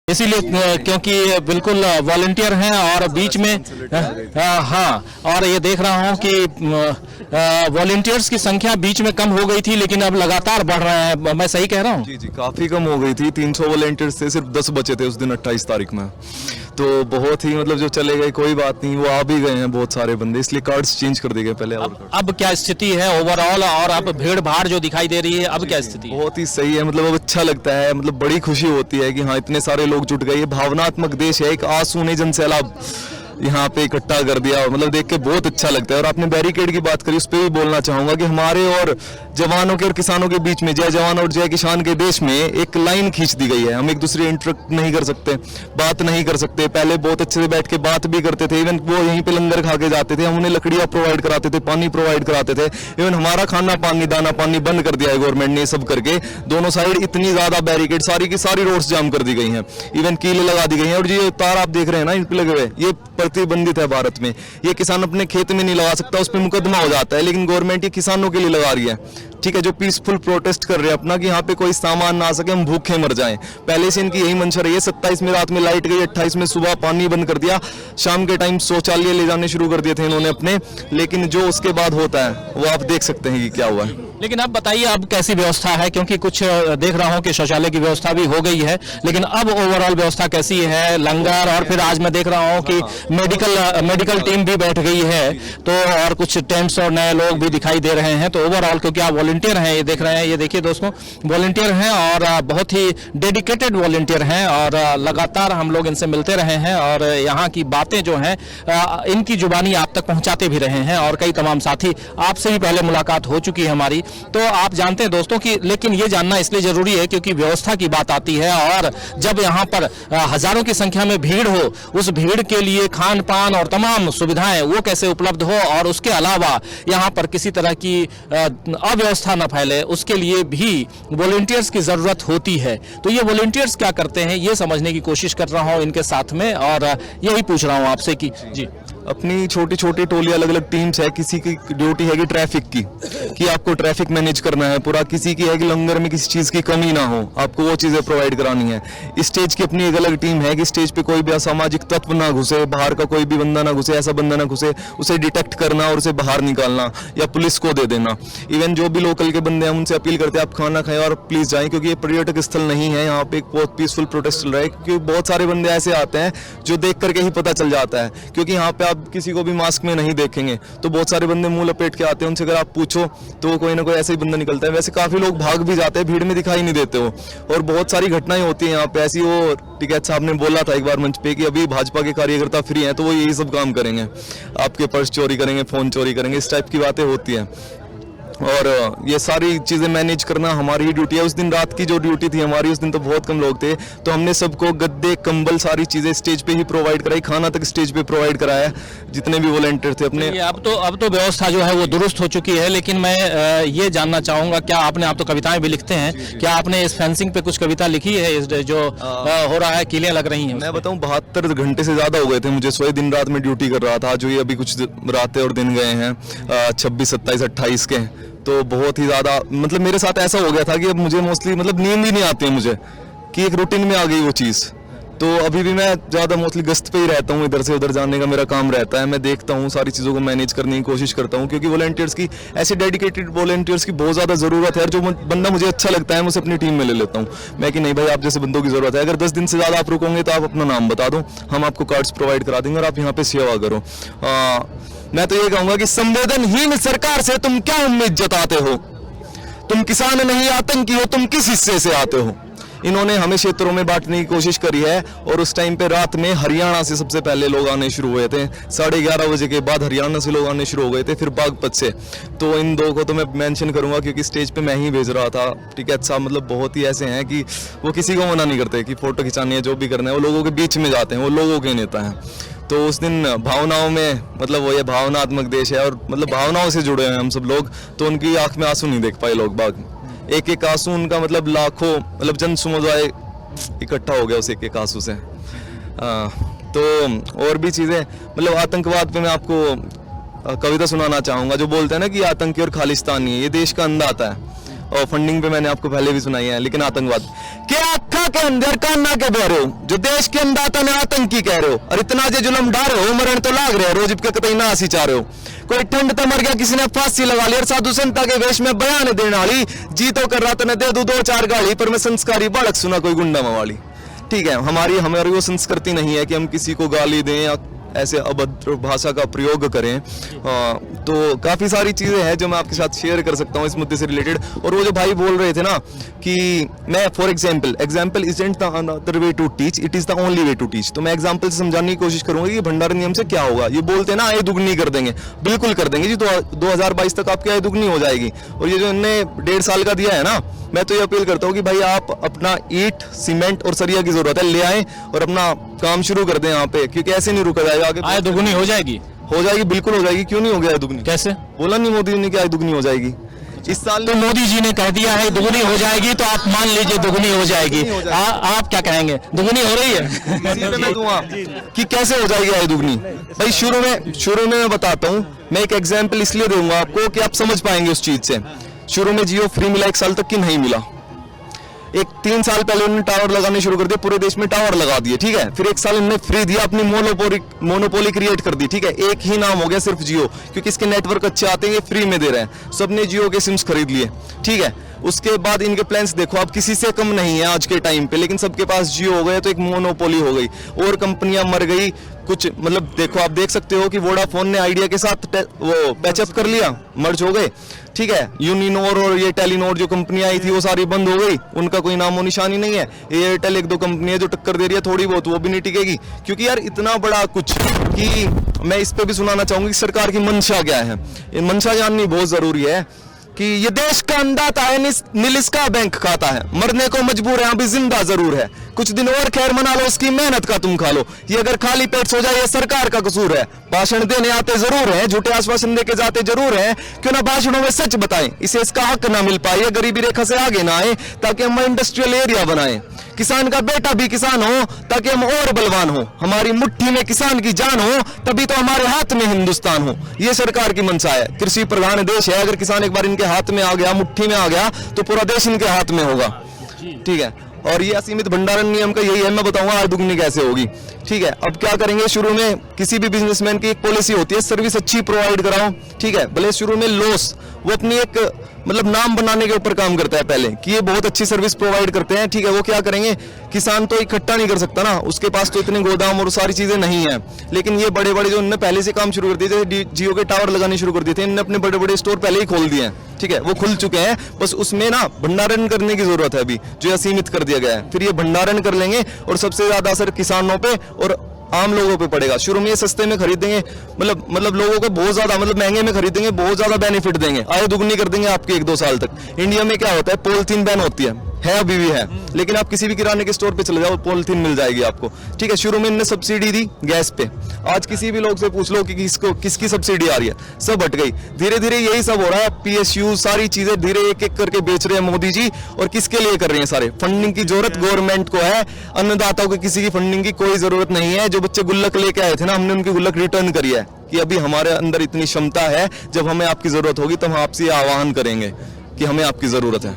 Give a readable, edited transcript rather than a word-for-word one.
इसीलिए क्योंकि बिल्कुल वॉलंटियर हैं और बीच में हाँ, और ये देख रहा हूँ कि वॉलंटियर्स की संख्या बीच में कम हो गई थी लेकिन अब लगातार बढ़ रहा है। मैं सही कह रहा हूँ? जी जी, काफ़ी कम हो गई थी। 300 वॉलंटियर्स थे, सिर्फ 10 बचे थे उस दिन 28 तारीख में। तो बहुत ही मतलब जो चले गए कोई बात नहीं, वो आ भी गए हैं बहुत सारे बंदे, इसलिए कार्ड्स चेंज कर दिए गए पहले। अब क्या स्थिति है ओवरऑल, और अब भीड़ भाड़ जो दिखाई दे रही है अब क्या स्थिति है? बहुत ही सही है, मतलब अब अच्छा लगता है, मतलब बड़ी खुशी होती है कि हाँ इतने सारे लोग जुट गए। ये भावनात्मक देश है, एक आंसू ने जन सैलाब यहाँ पे इकट्ठा कर दिया, मतलब देख के बहुत अच्छा लगता है। और आपने बैरिकेड की बात करी, उस पर भी बोलना चाहूंगा कि हमारे और जवानों के और किसानों के बीच में, जय जवान और जय किसान के देश में एक लाइन खींच दी गई है। हम एक दूसरे इंटरेक्ट नहीं कर सकते, बात नहीं कर सकते। पहले बहुत अच्छे से बैठ के बात भी करते थे, इवन वो यहीं पे लंगर खा के जाते थे, हम उन्हें लकड़ियां प्रोवाइड कराते थे, पानी प्रोवाइड कराते थे। इवन हमारा खाना पानी दाना पानी बंद कर दिया है गवर्नमेंट ने, सब करके दोनों साइड इतनी ज्यादा बैरिकेड, सारी की सारी रोड्स जाम कर दी गई हैं, इवन कीले लगा दी गई हैं। और ये तार आप देख रहे हैं ना इन पे लगे हुए, ये प्रतिबंधित है भारत में। ये किसान अपने खेत में नहीं लगा सकता, उस पर मुकदमा हो जाता है, लेकिन गवर्नमेंट ये किसानों के लिए लगा रही है। ठीक है, जो पीसफुल प्रोटेस्ट कर रहे हैं अपना, कि यहाँ पे कोई सामान ना आ सके, हम भूखे मर जाएं। पहले से इनकी यही मंशा रही है। 27 में रात में लाइट गई, 28 में सुबह पानी बंद कर दिया, शाम के टाइम शौचालय ले जाने शुरू कर दिए थे इन्होंने अपने। लेकिन जो उसके बाद होता है वो आप देख सकते हैं कि क्या हुआ है। लेकिन अब बताइए अब कैसी व्यवस्था है, क्योंकि कुछ देख रहा हूं कि शौचालय की व्यवस्था भी हो गई है, लेकिन अब ओवरऑल व्यवस्था कैसी है? लंगर, और फिर आज मैं देख रहा हूं कि मेडिकल टीम भी बैठ गई है, तो और कुछ टेंट्स और नए लोग भी दिखाई दे रहे हैं। तो ओवरऑल क्योंकि आप वॉलंटियर हैं, ये देख रहे हैं, ये देखिए दोस्तों, वॉलंटियर हैं और बहुत ही डेडिकेटेड वॉलंटियर हैं, और लगातार हम लोग इनसे मिलते रहे हैं और यहाँ की बातें जो हैं इनकी जुबानी आप तक पहुँचाते भी रहे हैं। और कई तमाम साथी, आपसे भी पहले मुलाकात हो चुकी है हमारी, तो आप जानते हैं दोस्तों कि, लेकिन ये जानना इसलिए जरूरी है क्योंकि व्यवस्था की बात आती है, और जब यहाँ पर हजारों की संख्या में भीड़ हो, उस भीड़ के लिए खान पान और तमाम सुविधाएं वो कैसे उपलब्ध हो, और उसके अलावा यहाँ पर किसी तरह की अव्यवस्था न फैले, उसके लिए भी वॉलंटियर्स की जरूरत होती है। तो ये वॉलंटियर्स क्या करते हैं ये समझने की कोशिश कर रहा हूँ इनके साथ में, और यही पूछ रहा हूँ आपसे कि जी, अपनी छोटी छोटी टोली, अलग अलग टीम्स है। किसी की ड्यूटी है कि ट्रैफिक की, कि आपको ट्रैफिक मैनेज करना है पूरा। किसी की है कि लंगर में किसी चीज़ की कमी ना हो, आपको वो चीज़ें प्रोवाइड करानी है। स्टेज की अपनी एक अलग टीम है कि स्टेज पे कोई भी असामाजिक तत्व ना घुसे, बाहर का कोई भी बंदा ना घुसे, ऐसा बंदा ना घुसे, उसे डिटेक्ट करना और उसे बाहर निकालना या पुलिस को दे देना। इवन जो भी लोकल के बंदे हैं उनसे अपील करते हैं आप खाना खाएं और प्लीज़ जाएं, क्योंकि ये पर्यटक स्थल नहीं है। यहाँ पे एक बहुत पीसफुल प्रोटेस्ट चल रहा है, क्योंकि बहुत सारे बंदे ऐसे आते हैं जो देख करके ही पता चल जाता है, क्योंकि यहाँ पे आप किसी को भी मास्क में नहीं देखेंगे, तो बहुत सारे बंदे मुंह लपेट के आते हैं। उनसे अगर आप पूछो तो कोई ना कोई ऐसे ही बंदा निकलता है। वैसे काफी लोग भाग भी जाते हैं, भीड़ में दिखाई नहीं देते हो, और बहुत सारी घटनाएं होती हैं यहाँ पे ऐसी। वो टिकैत साहब ने बोला था एक बार मंच पे कि अभी भाजपा के कार्यकर्ता फ्री हैं तो वो यही सब काम करेंगे, आपके पर्स चोरी करेंगे, फोन चोरी करेंगे, इस टाइप की बातें होती हैं। और ये सारी चीज़ें मैनेज करना हमारी ही ड्यूटी है। उस दिन रात की जो ड्यूटी थी हमारी, उस दिन तो बहुत कम लोग थे, तो हमने सबको गद्दे कंबल सारी चीज़ें स्टेज पे ही प्रोवाइड कराई, खाना तक स्टेज पे प्रोवाइड कराया, जितने भी वॉलंटियर थे अपने। अब तो व्यवस्था जो है वो दुरुस्त हो चुकी है, लेकिन मैं ये जानना चाहूँगा, क्या आपने, आप तो कविताएं भी लिखते हैं, क्या आपने इस फेंसिंग पे कुछ कविता लिखी है? इस जो हो रहा है, कीलें लग रही हैं, मैं बताऊँ 72 घंटे से ज़्यादा हो गए थे मुझे, सोए दिन रात में ड्यूटी कर रहा था। जो ये अभी कुछ रातें और दिन गए हैं 26, 27, 28 के, तो बहुत ही ज़्यादा मतलब मेरे साथ ऐसा हो गया था कि अब मुझे मोस्टली मतलब नींद ही नहीं आती है मुझे, कि एक रूटीन में आ गई वो चीज़। तो अभी भी मैं ज़्यादा मोस्टली गश्त पे ही रहता हूँ, इधर से उधर जाने का मेरा काम रहता है। मैं देखता हूँ, सारी चीज़ों को मैनेज करने की कोशिश करता हूँ, क्योंकि वॉलंटियर्स की, ऐसे डेडिकेटेड वॉलंटियर्स की बहुत ज़्यादा ज़रूरत है। और जो बंदा मुझे अच्छा लगता है मैं उसे अपनी टीम में ले लेता हूँ, मैं कि नहीं भाई आप जैसे बंदों की ज़रूरत है। अगर 10 दिन से ज़्यादा आप रुकोगे तो आप अपना नाम बता दो, हम आपको कार्ड्स प्रोवाइड करा देंगे और आप यहाँ पर सेवा करो। मैं तो ये कहूँगा कि संवेदनहीन सरकार से तुम क्या उम्मीद जताते हो? तुम किसान नहीं आतंकी हो, तुम किस हिस्से से आते हो? इन्होंने हमें क्षेत्रों में बांटने की कोशिश करी है, और उस टाइम पे रात में हरियाणा से सबसे पहले लोग आने शुरू हुए थे। 11:30 बजे के बाद हरियाणा से लोग आने शुरू हो गए थे, फिर बागपत से। तो इन दो को तो मैं मेंशन करूंगा क्योंकि स्टेज पे मैं ही भेज रहा था। ठीक है, साहब मतलब बहुत ही ऐसे हैं कि वो किसी को मना नहीं करते कि फोटो खिंचानी है, जो भी करना है, वो लोगों के बीच में जाते हैं, वो लोगों के नेता हैं। तो उस दिन भावनाओं में, मतलब वो ये भावनात्मक देश है और मतलब भावनाओं से जुड़े हैं हम सब लोग, तो उनकी आंख में आंसू नहीं देख पाए लोग बाग। एक एक आंसू उनका मतलब लाखों, मतलब जन समुदाय इकट्ठा हो गया उस एक एक आंसू से। तो और भी चीज़ें, मतलब आतंकवाद पे मैं आपको कविता सुनाना चाहूँगा, जो बोलते हैं ना कि आतंकी और खालिस्तानी, ये देश का अंधा आता है। और फंडिंग पे मैंने आपको पहले भी सुनाई है, लेकिन आतंकवाद क्या के अंदर कान्ना के बह रहे हो, जो देश के अंदाता ने आतंकी कह रहे हो, और इतना जे जुलम ढा रहे हो, मरण तो लाग रहे हो, रोज के कतई ना आसी चाह रहे हो। कोई ठंड तो मर गया, किसी ने फांसी लगा ली, और साधु संता के वेश में बयान देने वाली जी तो कर रहा था, दे दू 2-4 गाली, पर मैं संस्कारी बालक सुना कोई गुंडा मवाली। ठीक है, हमारी वो संस्कृति नहीं है कि हम किसी को गाली दें या ऐसे अभद्र भाषा का प्रयोग करें। तो काफ़ी सारी चीज़ें हैं जो मैं आपके साथ शेयर कर सकता हूँ इस मुद्दे से रिलेटेड। और वो जो भाई बोल रहे थे ना कि मैं for example isn't the another way to teach, it is the only way to teach. तो मैं एग्जाम्पल से समझाने की कोशिश करूँगा कि भंडारण नियम से क्या होगा। ये बोलते हैं ना आय दुगनी कर देंगे, बिल्कुल कर देंगे जी। 2022 तक आपकी आय दुगनी हो जाएगी। और ये जो इन्होंने 1.5 साल का दिया है ना, मैं तो ये अपील करता हूँ कि भाई आप अपना ईंट, सीमेंट और सरिया की जरूरत है, ले आएं और अपना काम शुरू कर दें यहाँ पे, क्योंकि ऐसे नहीं रुका जाएगा आगे। आय दुगनी हो जाएगी, बिल्कुल हो जाएगी। क्यों नहीं हो गया आय दुगनी? कैसे बोला नहीं मोदी जी ने कि आय दुगनी हो जाएगी इस साल? तो मोदी जी ने कह दिया है दुगनी हो जाएगी, तो आप मान लीजिए दुगनी हो जाएगी। आप क्या कहेंगे, दुगनी हो रही है? मैं दूंगा कि कैसे हो जाएगी आय दुगनी। भाई शुरू में मैं बताता हूँ, मैं एक एग्जाम्पल इसलिए दूंगा आपको कि आप समझ पाएंगे उस चीज से। शुरू में जियो फ्री मिला 1 साल तक कि नहीं मिला। 3 साल पहले उन्होंने टावर लगाने शुरू कर दिए, पूरे देश में टावर लगा दिए। ठीक है, फिर 1 साल उन्होंने फ्री दिया, अपनी मोनोपोली क्रिएट कर दी। ठीक है, एक ही नाम हो गया सिर्फ जियो, क्योंकि इसके नेटवर्क अच्छे आते हैं, ये फ्री में दे रहे हैं। सबने जियो के सिम्स खरीद लिए। ठीक है, उसके बाद इनके प्लान्स देखो, आप किसी से कम नहीं है आज के टाइम पे, लेकिन सबके पास जियो हो गए तो एक मोनोपोली हो गई और कंपनियां मर गई कुछ। मतलब देखो, आप देख सकते हो कि वोडाफोन ने आइडिया के साथ वो पैचअप कर लिया, मर्ज हो गए। ठीक है, यूनिनोर और ये टेलीनोर जो कंपनियां आई थी वो सारी बंद हो गई, उनका कोई नामो निशानी नहीं है। एयरटेल 1-2 कंपनी है जो टक्कर दे रही है थोड़ी बहुत, वो भी नहीं टिकेगी। क्योंकि यार इतना बड़ा कुछ कि मैं इस पे भी सुनाना चाहूंगी सरकार की मंशा क्या है। ये मंशा जाननी बहुत जरूरी है कि ये देश का अंदाता है, नील इसका बैंक खाता है, मरने को मजबूर है, अभी जिंदा जरूर है, कुछ दिन और खैर मना लो, इसकी मेहनत का तुम खा लो। ये अगर खाली पेट सो जाए ये सरकार का कसूर है। भाषण देने आते जरूर हैं, झूठे आश्वासन देके जाते जरूर हैं, क्यों ना भाषणों में सच बताएं, इसे इसका हक ना मिल पाए, ये गरीबी रेखा से आगे ना आए, ताकि हम इंडस्ट्रियल एरिया बनाएं, किसान का बेटा भी किसान हो ताकि हम और बलवान हो, हमारी मुट्ठी में किसान की जान हो, तभी तो हमारे हाथ में हिंदुस्तान हो। ये सरकार की मंशा है। कृषि प्रधान देश है, अगर किसान एक बार इनके हाथ में आ गया, मुट्ठी में आ गया, तो पूरा देश इनके हाथ में होगा। ठीक है, और ये असीमित भंडारण नियम का यही है, मैं बताऊंगा आय दुगनी कैसे होगी। ठीक है, अब क्या करेंगे, शुरू में किसी भी बिजनेसमैन की एक पॉलिसी होती है, सर्विस अच्छी प्रोवाइड कराओ। ठीक है, भले शुरू में लॉस, वो अपनी एक नाम बनाने के ऊपर काम करता है पहले कि ये बहुत अच्छी सर्विस प्रोवाइड करते हैं। ठीक है, वो क्या करेंगे, किसान तो इकट्ठा नहीं कर सकता ना, उसके पास तो इतने गोदाम और सारी चीजें नहीं है, लेकिन ये बड़े बड़े जो उन्होंने पहले से काम शुरू कर दिए, जैसे जियो के टावर लगाने शुरू कर दिए थे, इन्होंने अपने बड़े बड़े स्टोर पहले ही खोल दिए हैं। ठीक है, वो खुल चुके हैं, बस उसमें ना भंडारण करने की जरूरत है अभी, जो असीमित कर दिया गया है। फिर ये भंडारण कर लेंगे और सबसे ज्यादा असर किसानों पे और आम लोगों पे पड़ेगा। शुरू में ये सस्ते में खरीदेंगे, मतलब लोगों को बहुत ज्यादा महंगे में खरीदेंगे, बहुत ज्यादा बेनिफिट देंगे, आय दुगनी कर देंगे आपकी 1-2 साल तक। इंडिया में क्या होता है, पॉलिथीन बैन होती है अभी भी है, लेकिन आप किसी भी किराने के स्टोर पे चले जाओ पॉलिथीन मिल जाएगी आपको। ठीक है, शुरू में इन्होंने सब्सिडी दी गैस पे, आज किसी भी लोग से पूछ लो कि किसकी सब्सिडी आ रही है, सब हट गई। धीरे धीरे यही सब हो रहा है, PSU सारी चीजें धीरे एक करके बेच रहे हैं मोदी जी। और किसके लिए कर रहे हैं, सारे फंडिंग की जरूरत गवर्नमेंट को है, अन्नदाताओं को किसी की फंडिंग की कोई जरूरत नहीं है। जो बच्चे गुल्लक लेके आए थे ना, हमने उनकी गुल्लक रिटर्न करी है कि अभी हमारे अंदर इतनी क्षमता है, जब हमें आपकी जरूरत होगी तो हम आपसे आह्वान करेंगे कि हमें आपकी जरूरत है।